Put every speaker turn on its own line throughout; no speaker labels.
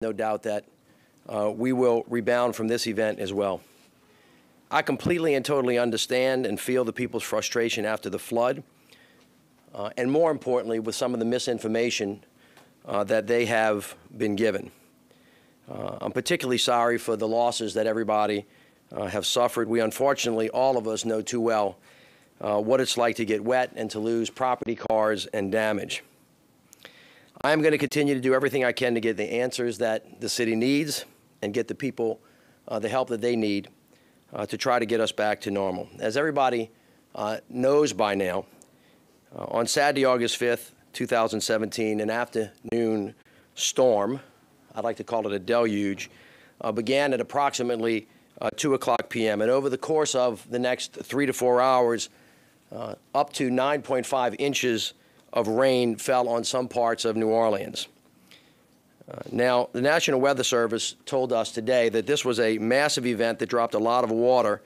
no doubt that we will rebound from this event as well. I completely and totally understand and feel the people's frustration after the flood, and more importantly, with some of the misinformation that they have been given. I'm particularly sorry for the losses that everybody have suffered. We unfortunately, all of us know too well what it's like to get wet and to lose property, cars, and damage. I am going to continue to do everything I can to get the answers that the city needs and get the people the help that they need to try to get us back to normal. As everybody knows by now, on Saturday, August 5th, 2017, an afternoon storm, I'd like to call it a deluge, began at approximately 2 o'clock p.m. And over the course of the next 3 to 4 hours, up to 9.5 inches of rain fell on some parts of New Orleans. Now, the National Weather Service told us today that this was a massive event that dropped a lot of water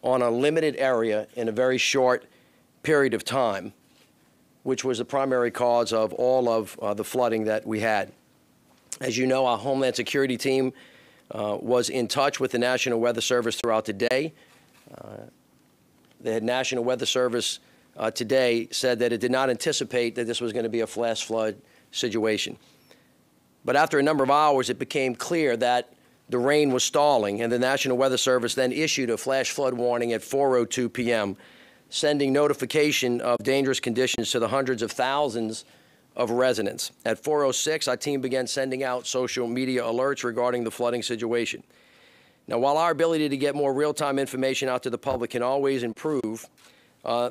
on a limited area in a very short period of time, which was the primary cause of all of the flooding that we had. As you know, our Homeland Security team was in touch with the National Weather Service throughout the day. The National Weather Service today said that it did not anticipate that this was going to be a flash flood situation. But after a number of hours, it became clear that the rain was stalling, and the National Weather Service then issued a flash flood warning at 4:02 p.m., sending notification of dangerous conditions to the hundreds of thousands of residents. At 4:06, our team began sending out social media alerts regarding the flooding situation. Now, while our ability to get more real-time information out to the public can always improve,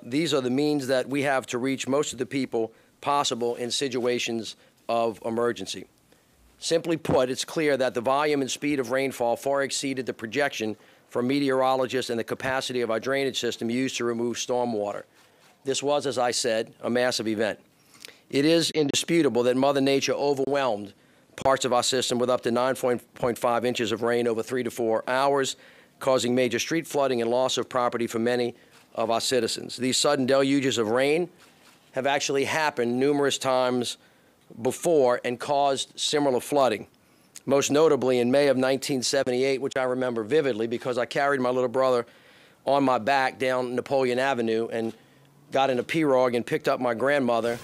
these are the means that we have to reach most of the people possible in situations of emergency. Simply put, it's clear that the volume and speed of rainfall far exceeded the projection from meteorologists and the capacity of our drainage system used to remove stormwater. This was, as I said, a massive event. It is indisputable that Mother Nature overwhelmed parts of our system with up to 9.5 inches of rain over 3 to 4 hours, causing major street flooding and loss of property for many of our citizens. These sudden deluges of rain have actually happened numerous times before and caused similar flooding, most notably in May of 1978, which I remember vividly because I carried my little brother on my back down Napoleon Avenue and got in a pirogue and picked up my grandmother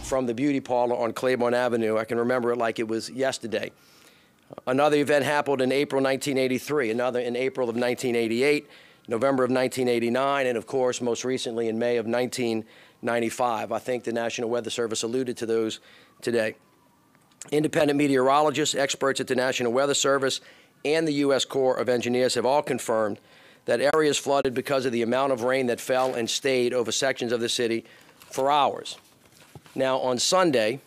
from the beauty parlor on Claiborne Avenue. I can remember it like it was yesterday. Another event happened in April 1983, another in April of 1988, November of 1989, and of course, most recently in May of 1995. I think the National Weather Service alluded to those today. Independent meteorologists, experts at the National Weather Service, and the U.S. Corps of Engineers have all confirmed that areas flooded because of the amount of rain that fell and stayed over sections of the city for hours. Now, on Sunday,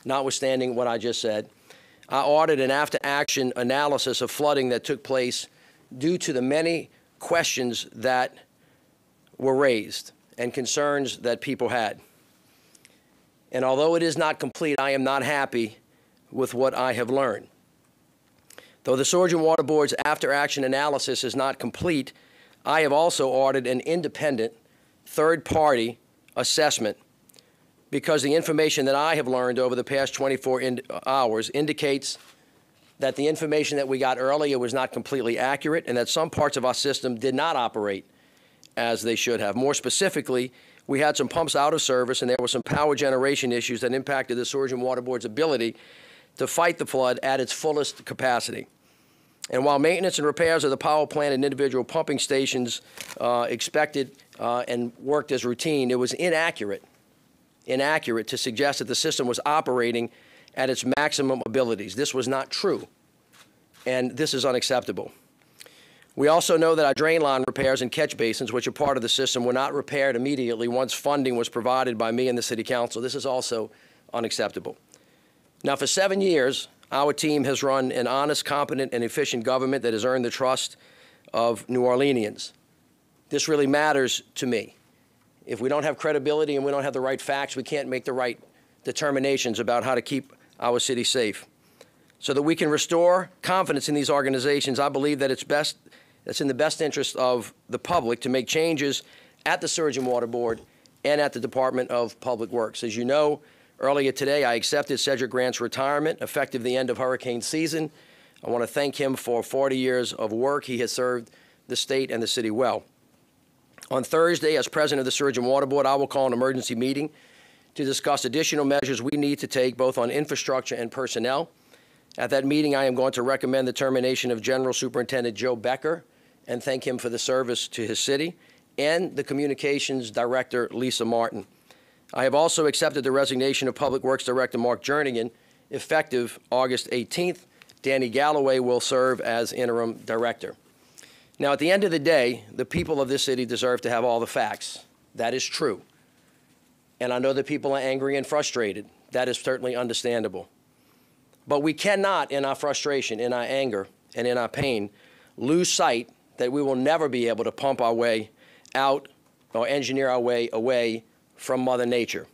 notwithstanding what I just said, I ordered an after-action analysis of flooding that took place due to the many questions that were raised and concerns that people had. And although it is not complete, I am not happy with what I have learned. Though the Sewage and Water Board's after-action analysis is not complete, I have also ordered an independent third-party assessment because the information that I have learned over the past 24 hours indicates that the information that we got earlier was not completely accurate and that some parts of our system did not operate as they should have. More specifically, we had some pumps out of service and there were some power generation issues that impacted the Sewage and Water Board's ability to fight the flood at its fullest capacity. And while maintenance and repairs of the power plant and individual pumping stations expected and worked as routine, it was inaccurate to suggest that the system was operating at its maximum abilities. This was not true, and this is unacceptable. We also know that our drain line repairs and catch basins, which are part of the system, were not repaired immediately once funding was provided by me and the City Council. This is also unacceptable. Now, for 7 years, our team has run an honest, competent, and efficient government that has earned the trust of New Orleanians. This really matters to me. If we don't have credibility and we don't have the right facts, we can't make the right determinations about how to keep our city safe. So that we can restore confidence in these organizations, I believe that it's in the best interest of the public to make changes at the Sewage and Water Board and at the Department of Public Works. As you know, Earlier today, I accepted Cedric Grant's retirement effective the end of hurricane season. I want to thank him for 40 years of work. He has served the state and the city well. On Thursday, as president of the Sewage and Water Board, I will call an emergency meeting to discuss additional measures we need to take both on infrastructure and personnel. At that meeting, I am going to recommend the termination of General Superintendent Joe Becker and thank him for the service to his city, and the Communications Director, Lisa Martin. I have also accepted the resignation of Public Works Director Mark Jernigan, effective August 18th. Danny Galloway will serve as interim director. Now, at the end of the day, the people of this city deserve to have all the facts. That is true. And I know that people are angry and frustrated. That is certainly understandable. But we cannot, in our frustration, in our anger, and in our pain, lose sight that we will never be able to pump our way out or engineer our way away from Mother Nature.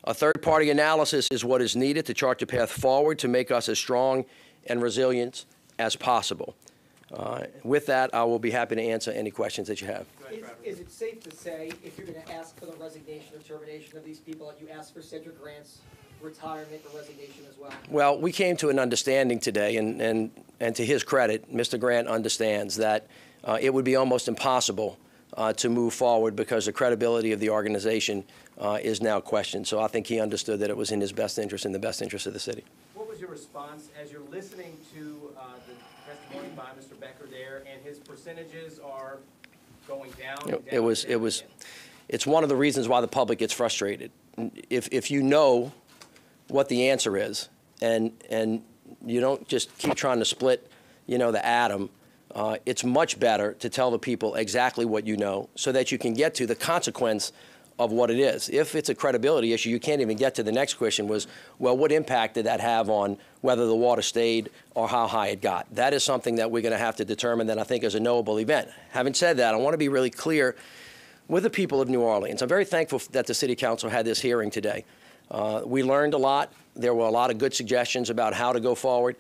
A third-party analysis is what is needed to chart the path forward to make us as strong and resilient as possible. With that, I will be happy to answer any questions that you have.
Is it safe to say, if you're going to ask for the resignation or termination of these people, that you ask for Cedric Grant's retirement or resignation as well?
Well, we came to an understanding today, and to his credit, Mr. Grant understands that it would be almost impossible to move forward because the credibility of the organization is now questioned. So I think he understood that it was in his best interest and the best interest of the city.
What was your response as you're listening to the testimony by Mr. Becker there, and his percentages are going down?
It's one of the reasons why the public gets frustrated. If you know what the answer is, and you don't just keep trying to split, the atom, it's much better to tell the people exactly what you know so that you can get to the consequence of what it is. If it's a credibility issue, you can't even get to the next question was, well, what impact did that have on whether the water stayed or how high it got? That is something that we're going to have to determine that I think is a knowable event. Having said that, I want to be really clear with the people of New Orleans. I'm very thankful that the City Council had this hearing today. We learned a lot. There were a lot of good suggestions about how to go forward.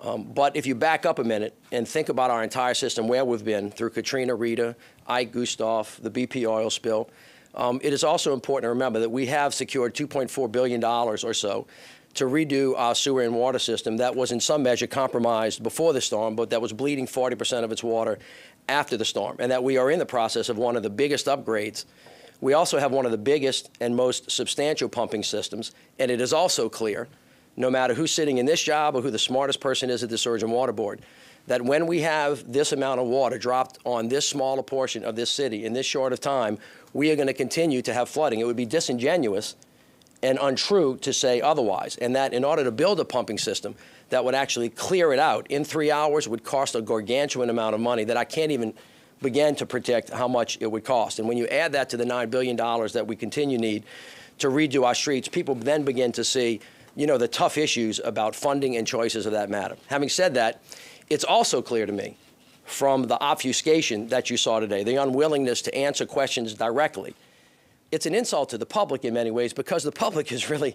But if you back up a minute and think about our entire system, where we've been through Katrina, Rita, Ike, Gustav, the BP oil spill, it is also important to remember that we have secured $2.4 billion or so to redo our sewer and water system that was in some measure compromised before the storm, but that was bleeding 40% of its water after the storm, and that we are in the process of one of the biggest upgrades. We also have one of the biggest and most substantial pumping systems, and it is also clear, no matter who's sitting in this job or who the smartest person is at the Sewage and Water Board, that when we have this amount of water dropped on this smaller portion of this city in this short of time, we are going to continue to have flooding. It would be disingenuous and untrue to say otherwise, and that in order to build a pumping system that would actually clear it out in 3 hours would cost a gargantuan amount of money that I can't even begin to predict how much it would cost. And when you add that to the $9 billion that we continue need to redo our streets, people then begin to see, the tough issues about funding and choices of that matter. Having said that, it's also clear to me from the obfuscation that you saw today, the unwillingness to answer questions directly. It's an insult to the public in many ways because the public is really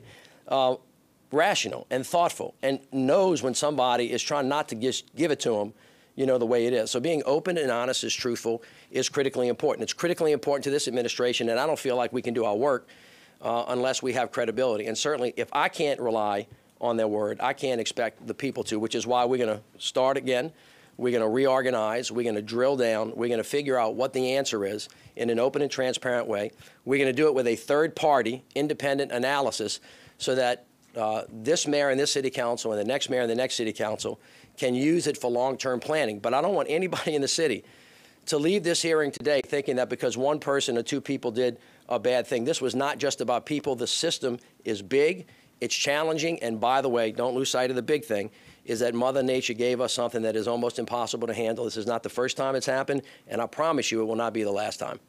rational and thoughtful and knows when somebody is trying not to just give it to them, the way it is. So being open and honest and truthful is critically important. It's critically important to this administration, and I don't feel like we can do our work unless we have credibility. And certainly if I can't rely on their word, I can't expect the people to, which is why we're going to start again. We're going to reorganize. We're going to drill down. We're going to figure out what the answer is in an open and transparent way. We're going to do it with a third-party, independent analysis so that this mayor and this city council and the next mayor and the next city council can use it for long-term planning. But I don't want anybody in the city to leave this hearing today thinking that because one person or two people did a bad thing. This was not just about people. The system is big. It's challenging. And by the way, don't lose sight of the big thing, is that Mother Nature gave us something that is almost impossible to handle. This is not the first time it's happened, and I promise you it will not be the last time.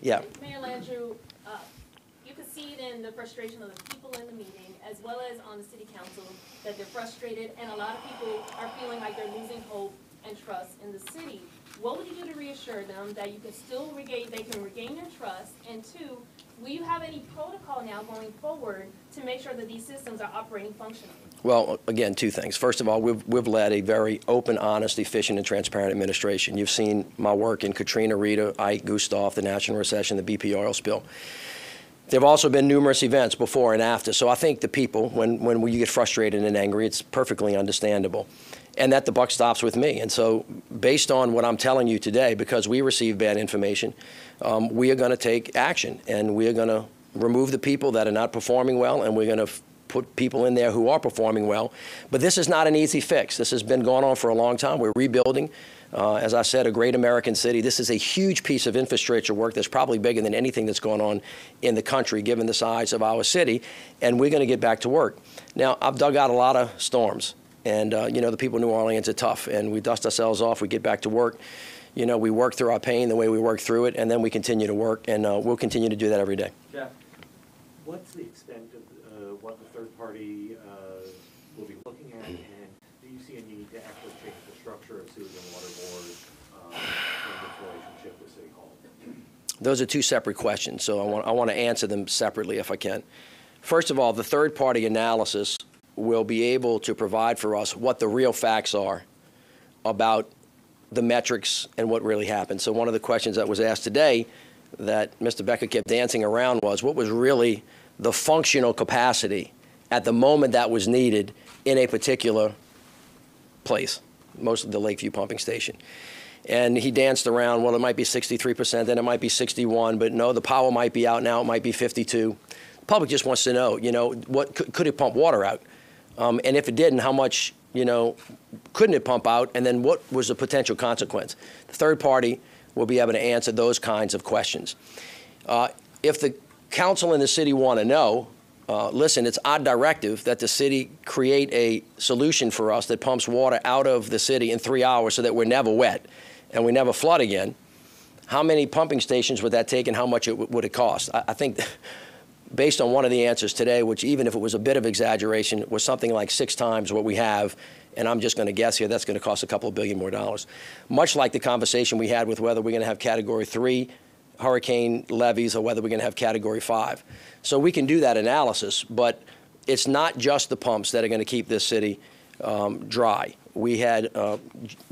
Yeah.
Mayor Landrieu, you could see it in the frustration of the people in the meeting, as well as on the city council, that they're frustrated, and a lot of people are feeling like they're losing hope and trust in the city. What would you do to reassure them that you can still regain their trust? And two, will you have any protocol now going forward to make sure that these systems are operating functionally?
Well, again, two things. First of all, we've led a very open, honest, efficient, and transparent administration. You've seen my work in Katrina, Rita, Ike, Gustav, the national recession, the BP oil spill. There have also been numerous events before and after. So I think the people, when you get frustrated and angry, it's perfectly understandable. And that the buck stops with me. And so based on what I'm telling you today, because we received bad information, we are going to take action. And we are going to remove the people that are not performing well, and we're going to put people in there who are performing well. But this is not an easy fix. This has been going on for a long time. We're rebuilding, as I said, a great American city. This is a huge piece of infrastructure work that's probably bigger than anything that's going on in the country, given the size of our city, and we're going to get back to work. Now, I've dug out a lot of storms, and, you know, the people in New Orleans are tough, and we dust ourselves off, we get back to work. You know, we work through our pain the way we work through it, and then we continue to work, and we'll continue to do that every day.
Jeff?
What's the extent of what the third party will be looking at, and do you see a need to actually change the structure of sewage and water board and its relationship with City Hall?
Those are two separate questions, so I want to answer them separately if I can. First of all, the third party analysis will be able to provide for us what the real facts are about the metrics and what really happened. So one of the questions that was asked today that Mr. Becker kept dancing around was, what was really the functional capacity at the moment that was needed in a particular place, most of the Lakeview pumping station. And he danced around, well, it might be 63%, then it might be 61, but no, the power might be out now, it might be 52. The public just wants to know, you know, what could it pump water out? And if it didn't, how much, you know, couldn't it pump out? And then what was the potential consequence? The third party will be able to answer those kinds of questions. If the council and the city want to know, listen, it's our directive that the city create a solution for us that pumps water out of the city in 3 hours so that we're never wet and we never flood again. How many pumping stations would that take, and how much would it cost? I think based on one of the answers today, which even if it was a bit of exaggeration, was something like 6 times what we have, and I'm just going to guess here, that's going to cost a couple of $billion more. Much like the conversation we had with whether we're going to have Category 3 hurricane levees or whether we're going to have Category 5. So we can do that analysis, but it's not just the pumps that are going to keep this city dry. We had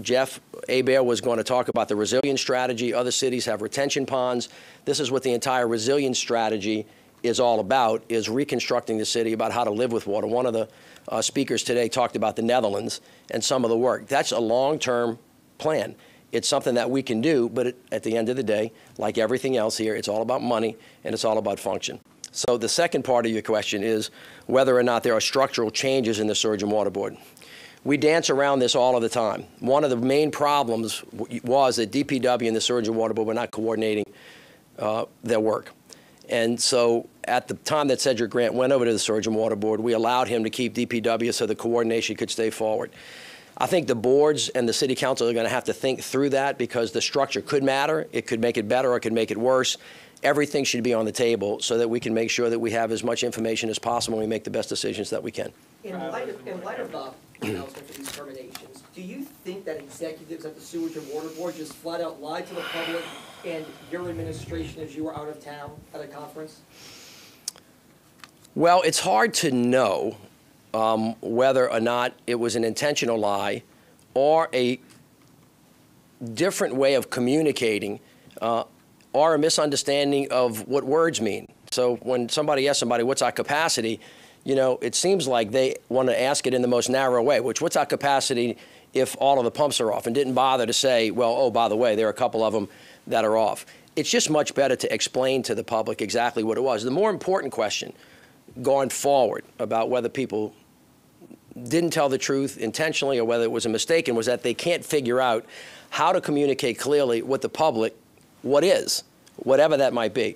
Jeff Hebert was going to talk about the resilience strategy. Other cities have retention ponds. This is what the entire resilience strategy is all about, is reconstructing the city about how to live with water. One of the speakers today talked about the Netherlands and some of the work. That's a long-term plan. It's something that we can do, but at the end of the day, like everything else here, it's all about money and it's all about function. So the second part of your question is whether or not there are structural changes in the Sewage and Water Board. We dance around this all of the time. One of the main problems was that DPW and the Sewage and Water Board were not coordinating their work. And so at the time that Cedric Grant went over to the Sewage and Water Board, we allowed him to keep DPW so the coordination could stay forward. I think the boards and the city council are going to have to think through that, because the structure could matter. It could make it better or it could make it worse. Everything should be on the table so that we can make sure that we have as much information as possible and we make the best decisions that we can.
In light of the announcement for these terminations, do you think that executives at the Sewage and Water Board just flat out lied to the public and your administration as you were out of town at a conference?
Well, it's hard to know whether or not it was an intentional lie or a different way of communicating or a misunderstanding of what words mean. So when somebody asks somebody, what's our capacity, you know, it seems like they want to ask it in the most narrow way, which, what's our capacity if all of the pumps are off, and didn't bother to say, well, oh, by the way, there are a couple of them that are off. It's just much better to explain to the public exactly what it was. The more important question going forward about whether people didn't tell the truth intentionally or whether it was a mistake, and was that they can't figure out how to communicate clearly with the public what is, whatever that might be.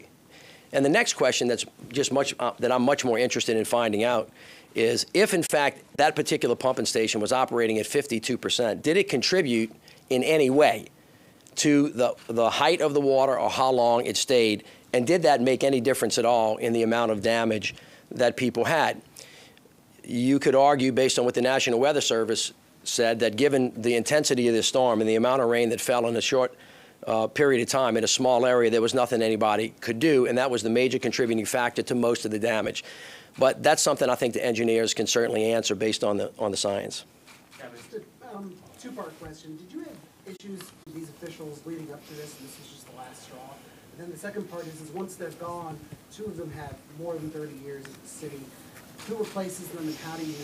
And the next question that's just that I'm much more interested in finding out is, if in fact that particular pumping station was operating at 52%, did it contribute in any way to the height of the water or how long it stayed, and did that make any difference at all in the amount of damage that people had? You could argue, based on what the National Weather Service said, that given the intensity of this storm and the amount of rain that fell in a short period of time in a small area, there was nothing anybody could do, and that was the major contributing factor to most of the damage. But that's something I think the engineers can certainly answer based on the science.
Two-part question. Did you have issues with these officials leading up to this, and this is just the last straw? And then the second part is once they're gone, 2 of them have more than 30 years at the city. Who replaces them, and how do you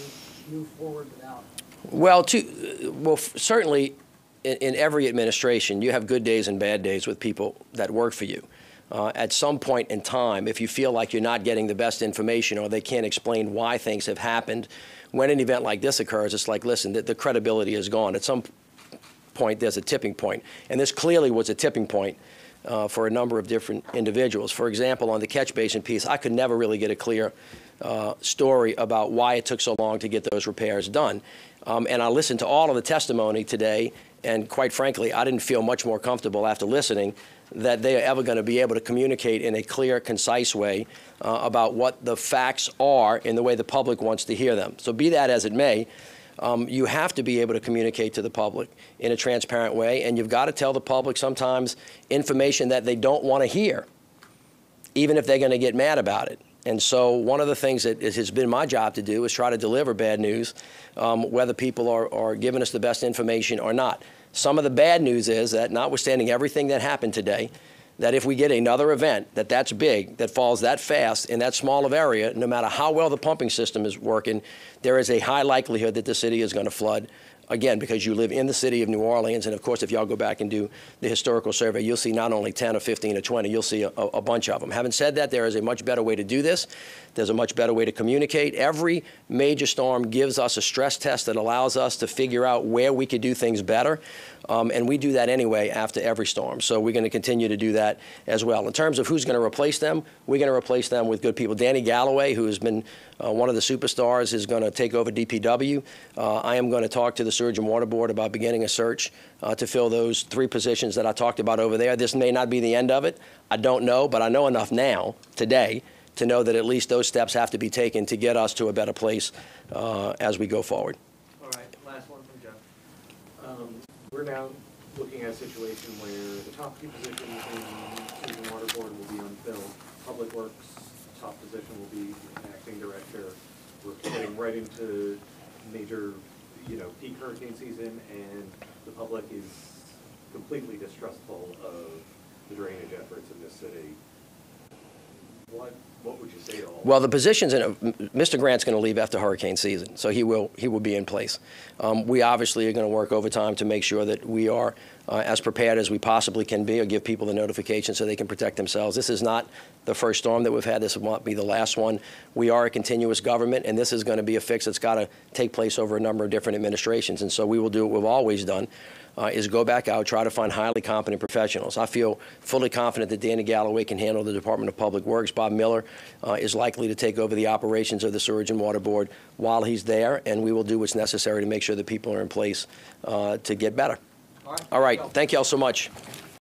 move forward without them?
Well, certainly in every administration, you have good days and bad days with people that work for you. At some point in time, if you feel like you're not getting the best information or they can't explain why things have happened, when an event like this occurs, it's like, listen, the credibility is gone. At some point, there's a tipping point. And this clearly was a tipping point for a number of different individuals. For example, on the catch basin piece, I could never really get a clear story about why it took so long to get those repairs done. And I listened to all of the testimony today, and quite frankly, I didn't feel much more comfortable after listening that they are ever going to be able to communicate in a clear, concise way about what the facts are in the way the public wants to hear them. So be that as it may, you have to be able to communicate to the public in a transparent way, and you've got to tell the public sometimes information that they don't want to hear, even if they're going to get mad about it. And so one of the things that has been my job to do is try to deliver bad news, whether people are giving us the best information or not. Some of the bad news is that, notwithstanding everything that happened today, that if we get another event that's big, that falls that fast in that small of area, no matter how well the pumping system is working, there is a high likelihood that the city is going to flood. Again, because you live in the city of New Orleans, and of course, if y'all go back and do the historical survey, you'll see not only 10 or 15 or 20, you'll see a bunch of them. Having said that, there is a much better way to do this. There's a much better way to communicate. Every major storm gives us a stress test that allows us to figure out where we could do things better, and we do that anyway after every storm. So we're going to continue to do that as well. In terms of who's going to replace them, we're going to replace them with good people. Danny Galloway, who has been one of the superstars, is going to take over DPW. I am going to talk to the Sewage and Water Board about beginning a search to fill those 3 positions that I talked about over there. This may not be the end of it. I don't know, but I know enough now, today, to know that at least those steps have to be taken to get us to a better place as we go forward.
All right, last one from Jeff.
We're now looking at a situation where the top 2 positions in Sewage and Water Board will be unfilled. Public Works top position will be acting director. We're getting right into major, peak hurricane season, and the public is completely distrustful of the drainage efforts in this city. What would you say to all?
Well, the positions Mr. Grant's going to leave after hurricane season, so he will be in place. We obviously are going to work overtime to make sure that we are as prepared as we possibly can be, or give people the notification so they can protect themselves. This is not the first storm that we've had. This will not be the last one. We are a continuous government, and this is going to be a fix that's got to take place over a number of different administrations. And so we will do what we've always done, is go back out, try to find highly competent professionals. I feel fully confident that Danny Galloway can handle the Department of Public Works. Bob Miller is likely to take over the operations of the Sewage and Water Board while he's there, and we will do what's necessary to make sure that people are in place to get better. All right. Thank you all so much.